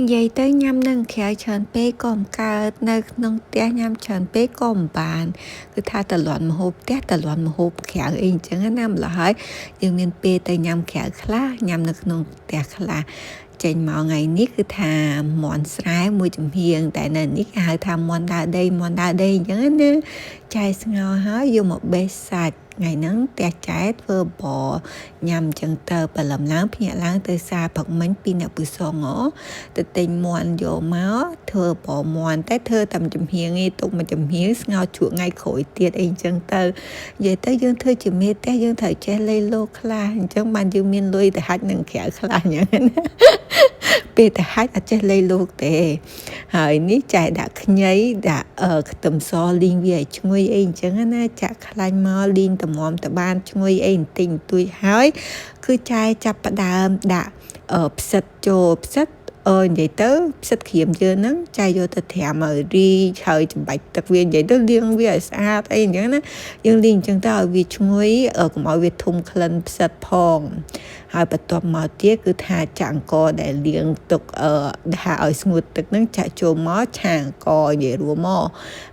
Vậy tới nhâm nâng khéoច្រើនពេកក៏មិនកើតនៅក្នុងផ្ទះញ៉ាំច្រើនពេកក៏មិនបានគឺថាតលន់ម្ហូបផ្ទះតលន់ម្ហូបក្រៅអីអញ្ចឹងណាម្ល៉េះហើយយើងមានពេលទៅញ៉ាំក្រៅខ្លះញ៉ាំនៅក្នុងផ្ទះខ្លះចេញមកថ្ងៃនេះគឺថាមាន់ស្រែមួយចំហៀងតែនៅនេះគេហៅថាមាន់ដើរដីអញ្ចឹងណាចែស្ងោរហើយយកមកបេះសាច់ថ្ងៃហ្នឹងផ្ទះចែធ្វើបញ៉ាំអញ្ចឹងទៅព្រលឹមឡើងភ្ញាក់ឡើងទៅសារព្រឹកមិញពីអ្នកពុសងទៅទិញមាន់យកមកធ្វើបមាន់តែធ្វើតែចំហៀងឯងទុកមកចំហៀងស្ងោរជក់ថ្ងៃក្រោយទៀតអីអញ្ចឹងទៅនិយាយទៅយើងធ្វើជាមេផ្ទះយើងត្រូវចេះលៃលោកខ្លះអញ្ចឹងបានយើងមានលុយទៅហាច់នឹងក្រៅខ្លះអញ្ចឹងណាពេលទៅហាច់អត់ចេះលៃលោកទេហើយនេះចែដាក់ខ្ញីដាក់ខ្ទឹមសលីងវាឲ្យឈ្ងុយអីអញ្ចឹងណាចាក់ខ្លាញ់មកលីងតម្រាំតបានឈ្ងុយអីបន្តិចបន្តួចហើយគឺចែចាប់ផ្ដើមដាក់ផ្សិតចូលផ្សិតនិយាយទៅផ្សិតក្រៀមយើងហ្នឹងចែយកទៅត្រាំឲ្យរីហើយចំបាច់ទឹកវានិយាយទៅលាងវាឲ្យស្អាតអីអញ្ចឹងណាយើងលាងអញ្ចឹងទៅឲ្យវាឈ្ងុយកុំឲ្យវាធុំក្លិនផ្សិតផងហើយបន្ទាប់មកទៀតគឺថាចាក់អង្ករដែលលាងទុកថាឲ្យស្ងួតទឹកហ្នឹងចាក់ចូលមកឆាអង្ករនិយាយរួមមក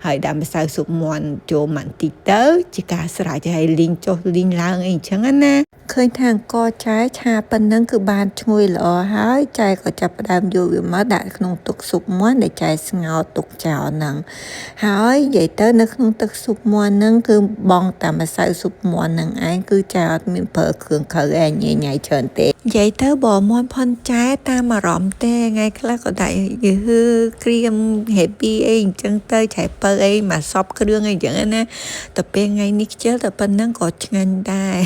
ហើយដាក់ម្សៅស៊ុបមាន់ចូលបន្តិចទៅជាការស្រេចហើយលីងចុះលីងឡើងអីអញ្ចឹងណាឃើញថាអង្ករចែឆាប៉ុណ្ណឹងគឺបានឈ្ងុយល្អហើយចែក៏ចាប់ផ្ដើមយកវាមកដាក់ក្នុងទឹកស៊ុបមាន់ដែលចែស្ងោរទុកចោលហ្នឹងហើយនិយាយទៅនៅក្នុងទឹកស៊ុបមាន់ហ្នឹងគឺបងតែម្សៅស៊ុបមាន់ហ្នឹងឯងគឺចែអត់មានប្រើគ្រឿងក្រៅឯងញ៉ៃច្រើនទេនិយាយទៅបើមាន់ផុនចែតាមអារម្មណ៍ទេថ្ងៃខ្លះក៏ដាក់យឺក្រៀម happy អីអញ្ចឹងទៅឆៃបើអីមកសពគ្រឿងអីអញ្ចឹងណាតែពេលថ្ងៃនេះខ្ជិលតែប៉ុណ្ណឹងក៏ឆ្ងាញ់ដែរ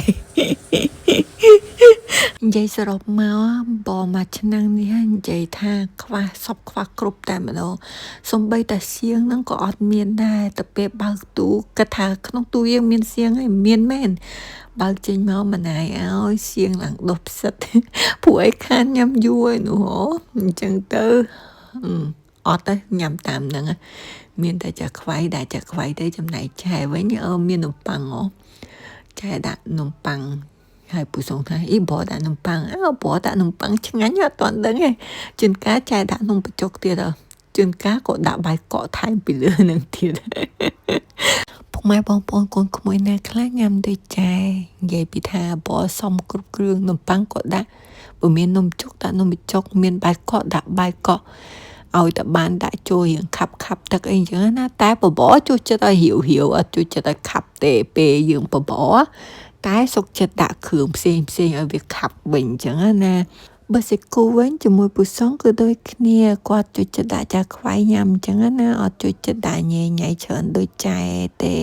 និយាយសរុបមកបងមួយឆ្នាំនេះនិយាយថាខ្វះគ្រប់តែម្ដងសំបីតែសៀងហ្នឹងក៏អត់មានដែរតែពេលបើកទូគិតថាក្នុងទូយើងមានសៀងឯងមានមែនបើកចេញមកមិនណាយឲ្យសៀងឡើងដុះផ្សិតពួកឯងខានញ៉ាំយូរឯនោះអញ្ចឹងទៅអត់ទៅញ៉ាំតាមហ្នឹងមានតែចាខ្វៃដែរចាខ្វៃទៅចំណែកឆែវិញមាននំប៉័ងចែដាក់នំប៉័ងហើយពូសងថាអីបោដាក់នំប៉័ងបោដាក់នំប៉័ងឆ្ងាញ់អត់ទាន់ដឹងទេជួនកាលចែដាក់នំបញ្ចុកទៀតជួនកាលក៏ដាក់បាយកកថែមពីលើនឹងទៀតពុកម៉ែបងប្អូនកូនក្មួយណាខ្លះញ៉ាំដូចចែនិយាយពីថាបោសមគ្រប់គ្រឿងនំប៉័ងក៏ដាក់បើមាននំជុកដាក់នំបញ្ចុកមានបាយកកដាក់បាយកកឲ្យតែបានដាក់ចូលរៀងខាប់ទឹកអីចឹងណាតែបបរជួយចិត្តឲ្យរាវអត់ជួយចិត្តឲ្យខាប់ទេពេលយើងបបរតែសុកចិត្តដាក់គ្រឿងផ្សេងឲ្យវាខាប់វិញអញ្ចឹងណាបើសិគូវិញជាមួយពូសងគឺដូចគ្នាគាត់ជួយចិត្តដាក់ចាខ្វៃញ៉ាំអញ្ចឹងណាអត់ជួយចិត្តដាក់ញ៉ៃច្រើនដូចចែទេ